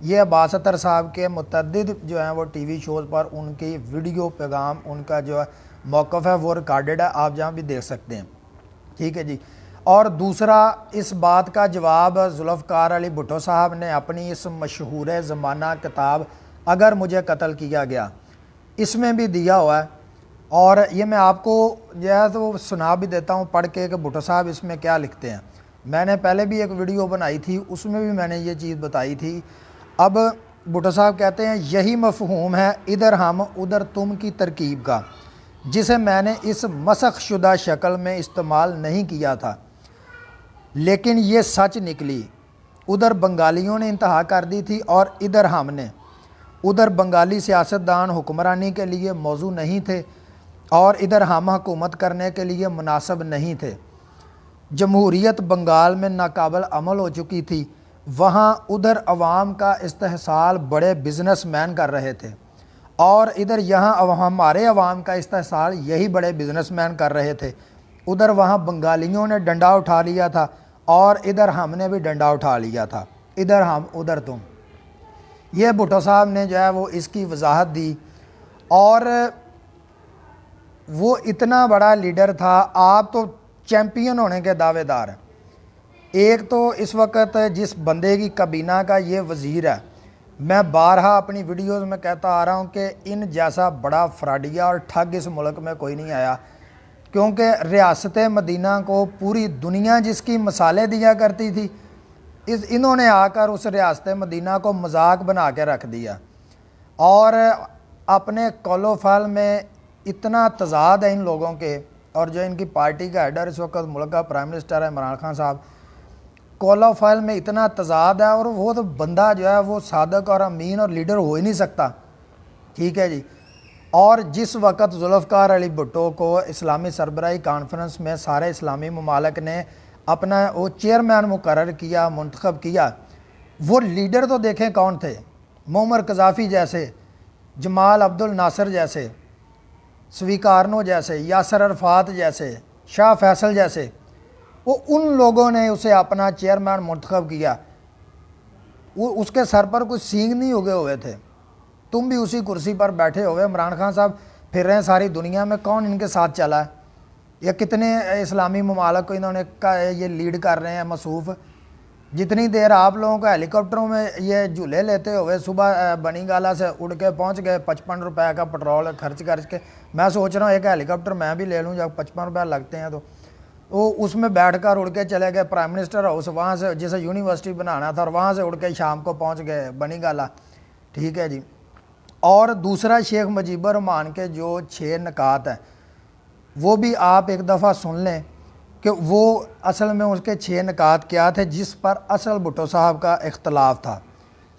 یہ عباس اطہر صاحب کے متعدد جو ہیں وہ ٹی وی شوز پر ان کی ویڈیو پیغام ان کا جو ہے موقف ہے وہ ریکارڈڈ ہے، آپ جہاں بھی دیکھ سکتے ہیں، ٹھیک ہے جی۔ اور دوسرا اس بات کا جواب ذوالفقار علی بھٹو صاحب نے اپنی اس مشہور زمانہ کتاب اگر مجھے قتل کیا گیا اس میں بھی دیا ہوا ہے، اور یہ میں آپ کو جو ہے تو سنا بھی دیتا ہوں پڑھ کے کہ بھٹو صاحب اس میں کیا لکھتے ہیں۔ میں نے پہلے بھی ایک ویڈیو بنائی تھی، اس میں بھی میں نے یہ چیز بتائی تھی۔ اب بھٹو صاحب کہتے ہیں یہی مفہوم ہے ادھر ہم ادھر تم کی ترکیب کا، جسے میں نے اس مسخ شدہ شکل میں استعمال نہیں کیا تھا، لیکن یہ سچ نکلی۔ ادھر بنگالیوں نے انتہا کر دی تھی اور ادھر ہم نے۔ ادھر بنگالی سیاستدان حکمرانی کے لیے موزوں نہیں تھے اور ادھر ہم حکومت کرنے کے لیے مناسب نہیں تھے۔ جمہوریت بنگال میں ناقابل عمل ہو چکی تھی، وہاں ادھر عوام کا استحصال بڑے بزنس مین کر رہے تھے، اور ادھر یہاں ہمارے عوام کا استحصال یہی بڑے بزنس مین کر رہے تھے۔ ادھر وہاں بنگالیوں نے ڈنڈا اٹھا لیا تھا اور ادھر ہم نے بھی ڈنڈا اٹھا لیا تھا، ادھر ہم ادھر تم۔ یہ بھٹو صاحب نے جو ہے وہ اس کی وضاحت دی، اور وہ اتنا بڑا لیڈر تھا، آپ تو چیمپئن ہونے کے دعوے دار ہیں۔ ایک تو اس وقت جس بندے کی کابینہ کا یہ وزیر ہے، میں بارہا اپنی ویڈیوز میں کہتا آ رہا ہوں کہ ان جیسا بڑا فراڈیہ اور ٹھگ اس ملک میں کوئی نہیں آیا، کیونکہ ریاست مدینہ کو پوری دنیا جس کی مثالیں دیا کرتی تھی، انہوں نے آ کر اس ریاست مدینہ کو مذاق بنا کے رکھ دیا، اور اپنے قول و فعل میں اتنا تضاد ہے ان لوگوں کے، اور جو ان کی پارٹی کا ہیڈر اس وقت ملک کا پرائم منسٹر ہے عمران خان صاحب، قول و فعل میں اتنا تضاد ہے، اور وہ تو بندہ جو ہے وہ صادق اور امین اور لیڈر ہو ہی نہیں سکتا، ٹھیک ہے جی۔ اور جس وقت ذوالفقار علی بھٹو کو اسلامی سربراہی کانفرنس میں سارے اسلامی ممالک نے اپنا وہ چیئرمین مقرر کیا، منتخب کیا، وہ لیڈر تو دیکھیں کون تھے، معمر قذافی جیسے، جمال عبد الناصر جیسے، سویکارنو جیسے، یاسر عرفات جیسے، شاہ فیصل جیسے، وہ ان لوگوں نے اسے اپنا چیئرمین منتخب کیا۔ وہ اس کے سر پر کچھ سینگ نہیں اگے ہوئے تھے، تم بھی اسی کرسی پر بیٹھے ہوئے، عمران خان صاحب پھر رہے ہیں ساری دنیا میں، کون ان کے ساتھ چلا ہے، یا کتنے اسلامی ممالک کو انہوں نے یہ لیڈ کر رہے ہیں مصروف۔ جتنی دیر آپ لوگوں کو ہیلی کاپٹروں میں یہ جھولے لیتے ہوئے صبح بنی گالا سے اڑ کے پہنچ گئے 55 روپے کا پٹرول خرچ کر کے، میں سوچ رہا ہوں ایک ہیلی کاپٹر میں بھی لے لوں جب 55 روپے لگتے ہیں تو وہ اس میں بیٹھ کر اڑ کے چلے گئے پرائم منسٹر ہاؤس، وہاں سے جسے یونیورسٹی بنانا تھا، اور وہاں سے اڑ کے شام کو پہنچ گئے بنی گالا، ٹھیک ہے جی۔ اور دوسرا شیخ مجیب الرحمان کے جو 6 نکات ہیں وہ بھی آپ ایک دفعہ سن لیں کہ وہ اصل میں اس کے 6 نکات کیا تھے جس پر اصل بھٹو صاحب کا اختلاف تھا،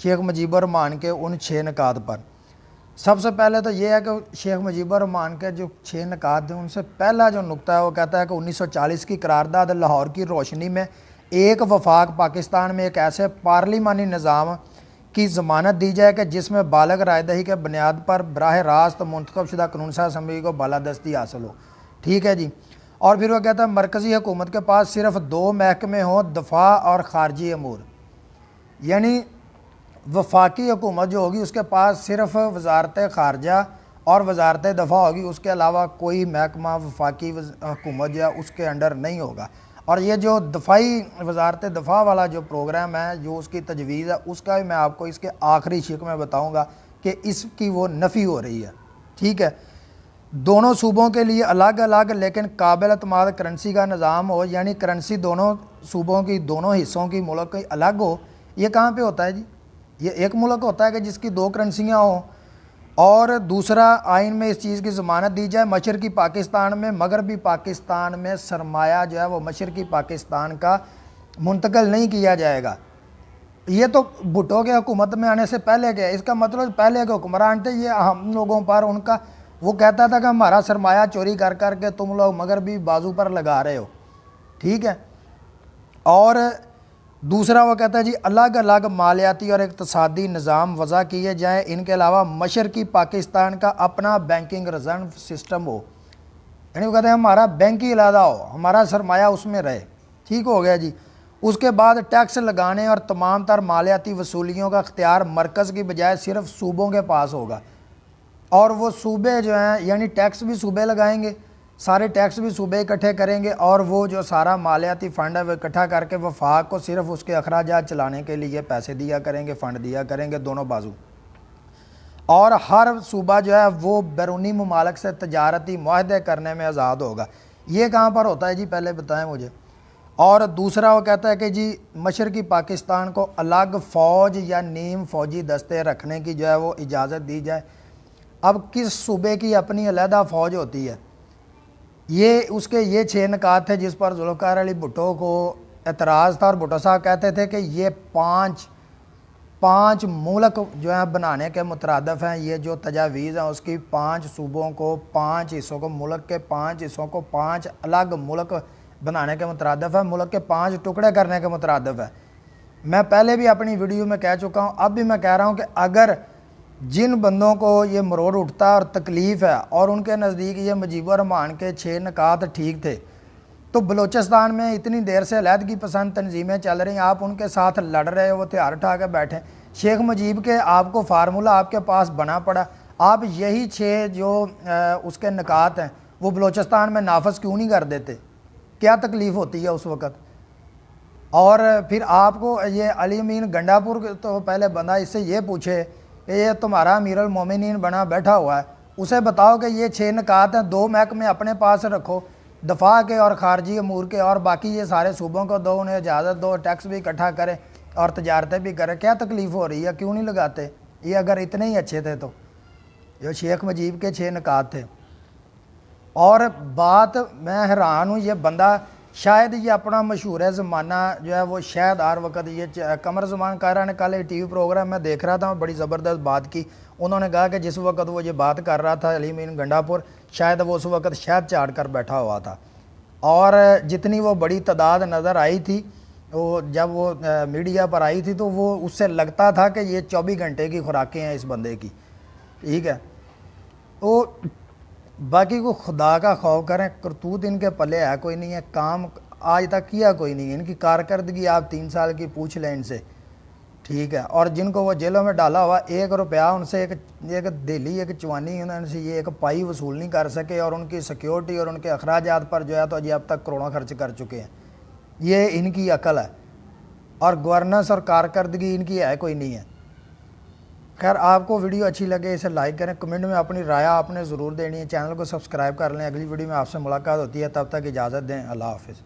شیخ مجیب الرحمان کے ان 6 نکات پر۔ سب سے پہلے تو یہ ہے کہ شیخ مجیب الرحمان کے جو 6 نکات ہیں ان سے پہلا جو نقطہ ہے وہ کہتا ہے کہ 1940 کی قرارداد لاہور کی روشنی میں ایک وفاق پاکستان میں ایک ایسے پارلیمانی نظام کی ضمانت دی جائے کہ جس میں بالغ رائے دہی کے بنیاد پر براہ راست منتخب شدہ قانون ساز اسمبلی کو بالادستی حاصل ہو، ٹھیک ہے جی۔ اور پھر وہ کہتا ہے مرکزی حکومت کے پاس صرف 2 محکمے ہوں، دفاع اور خارجی امور، یعنی وفاقی حکومت جو ہوگی اس کے پاس صرف وزارت خارجہ اور وزارت دفاع ہوگی، اس کے علاوہ کوئی محکمہ وفاقی حکومت جو ہے اس کے انڈر نہیں ہوگا۔ اور یہ جو دفاعی وزارت دفاع والا جو پروگرام ہے جو اس کی تجویز ہے، اس کا بھی میں آپ کو اس کے آخری شق میں بتاؤں گا کہ اس کی وہ نفی ہو رہی ہے، ٹھیک ہے۔ دونوں صوبوں کے لیے الگ الگ لیکن قابل اعتماد کرنسی کا نظام ہو، یعنی کرنسی دونوں صوبوں کی، دونوں حصوں کی ملک کی الگ ہو۔ یہ کہاں پہ ہوتا ہے جی؟ یہ ایک ملک ہوتا ہے کہ جس کی 2 کرنسیاں ہوں۔ اور دوسرا، آئین میں اس چیز کی ضمانت دی جائے مشرقی پاکستان میں، مغربی پاکستان میں سرمایہ جو ہے وہ مشرقی پاکستان کا منتقل نہیں کیا جائے گا۔ یہ تو بھٹو کے حکومت میں آنے سے پہلے کے، اس کا مطلب پہلے کے حکمران تھے، یہ ہم لوگوں پر ان کا، وہ کہتا تھا کہ ہمارا سرمایہ چوری کر کر کے تم لوگ مغربی بازو پر لگا رہے ہو، ٹھیک ہے۔ اور دوسرا وہ کہتا ہے جی الگ الگ مالیاتی اور اقتصادی نظام وضع کیے جائیں، ان کے علاوہ مشرقی پاکستان کا اپنا بینکنگ ریزرو سسٹم ہو، یعنی وہ کہتے ہیں ہمارا بینک ہی علیحدہ ہو، ہمارا سرمایہ اس میں رہے، ٹھیک ہو گیا جی۔ اس کے بعد ٹیکس لگانے اور تمام تر مالیاتی وصولیوں کا اختیار مرکز کی بجائے صرف صوبوں کے پاس ہوگا، اور وہ صوبے جو ہیں یعنی ٹیکس بھی صوبے لگائیں گے، سارے ٹیکس بھی صوبے اکٹھے کریں گے، اور وہ جو سارا مالیاتی فنڈ ہے وہ اکٹھا کر کے وفاق کو صرف اس کے اخراجات چلانے کے لیے پیسے دیا کریں گے، فنڈ دیا کریں گے دونوں بازو۔ اور ہر صوبہ جو ہے وہ بیرونی ممالک سے تجارتی معاہدے کرنے میں آزاد ہوگا۔ یہ کہاں پر ہوتا ہے جی، پہلے بتائیں مجھے۔ اور دوسرا وہ کہتا ہے کہ جی مشرقی پاکستان کو الگ فوج یا نیم فوجی دستے رکھنے کی جو ہے وہ اجازت دی جائے۔ اب کس صوبے کی اپنی علیحدہ فوج ہوتی ہے، یہ اس کے یہ 6 نکات تھے جس پر ذوالفقار علی بھٹو کو اعتراض تھا، اور بھٹو صاحب کہتے تھے کہ یہ پانچ ملک جو ہیں بنانے کے مترادف ہیں، یہ جو تجاویز ہیں اس کی 5 صوبوں کو 5 حصوں کو، ملک کے 5 حصوں کو 5 الگ ملک بنانے کے مترادف ہے، ملک کے 5 ٹکڑے کرنے کے مترادف ہے۔ میں پہلے بھی اپنی ویڈیو میں کہہ چکا ہوں، اب بھی میں کہہ رہا ہوں کہ اگر جن بندوں کو یہ مروڑ اٹھتا اور تکلیف ہے اور ان کے نزدیک یہ مجیب الرحمان کے 6 نکات ٹھیک تھے، تو بلوچستان میں اتنی دیر سے علیحدگی پسند تنظیمیں چل رہی ہیں، آپ ان کے ساتھ لڑ رہے ہو، وہ ہتھیار اٹھا کے بیٹھے۔ شیخ مجیب کے آپ کو فارمولہ آپ کے پاس بنا پڑا، آپ یہی 6 جو اس کے نکات ہیں وہ بلوچستان میں نافذ کیوں نہیں کر دیتے؟ کیا تکلیف ہوتی ہے اس وقت؟ اور پھر آپ کو یہ علی امین گنڈا پور تو پہلے بندہ اس سے یہ پوچھے کہ یہ تمہارا امیر المومنین بنا بیٹھا ہوا ہے، اسے بتاؤ کہ یہ 6 نکات ہیں، 2 محکمے اپنے پاس رکھو، دفاع کے اور خارجی امور کے، اور باقی یہ سارے صوبوں کو دو، انہیں اجازت دو، ٹیکس بھی اکٹھا کرے اور تجارتیں بھی کرے۔ کیا تکلیف ہو رہی ہے؟ کیوں نہیں لگاتے یہ اگر اتنے ہی اچھے تھے تو؟ جو شیخ مجیب کے 6 نکات تھے۔ اور بات میں حیران ہوں، یہ بندہ شاید یہ اپنا مشہور زمانہ جو ہے وہ شاید ہر وقت یہ قمر زمان قاہرہ نے کل ایک ٹی وی پروگرام میں دیکھ رہا تھا، بڑی زبردست بات کی، انہوں نے کہا کہ جس وقت وہ یہ بات کر رہا تھا علی امین گنڈا پور، شاید وہ اس وقت شہد چاٹ کر بیٹھا ہوا تھا، اور جتنی وہ بڑی تعداد نظر آئی تھی وہ جب وہ میڈیا پر آئی تھی تو وہ اس سے لگتا تھا کہ یہ 24 گھنٹے کی خوراکیں ہیں اس بندے کی، ٹھیک ہے۔ تو باقی کو خدا کا خوف کریں، کرتوت ان کے پلے ہے کوئی نہیں ہے، کام آج تک کیا کوئی نہیں ہے، ان کی کارکردگی آپ 3 سال کی پوچھ لیں ان سے، ٹھیک ہے۔ اور جن کو وہ جیلوں میں ڈالا ہوا، 1 روپیہ ان سے ایک دہلی ایک چوانی انہوں سے یہ ایک پائی وصول نہیں کر سکے، اور ان کی سیکیورٹی اور ان کے اخراجات پر جو ہے تو اب تک کروڑوں خرچ کر چکے ہیں۔ یہ ان کی عقل ہے، اور گورننس اور کارکردگی ان کی ہے کوئی نہیں ہے۔ خیر، آپ کو ویڈیو اچھی لگے اسے لائک کریں، کمنٹ میں اپنی رائے آپ نے ضرور دینی ہے، چینل کو سبسکرائب کر لیں۔ اگلی ویڈیو میں آپ سے ملاقات ہوتی ہے، تب تک اجازت دیں، اللہ حافظ۔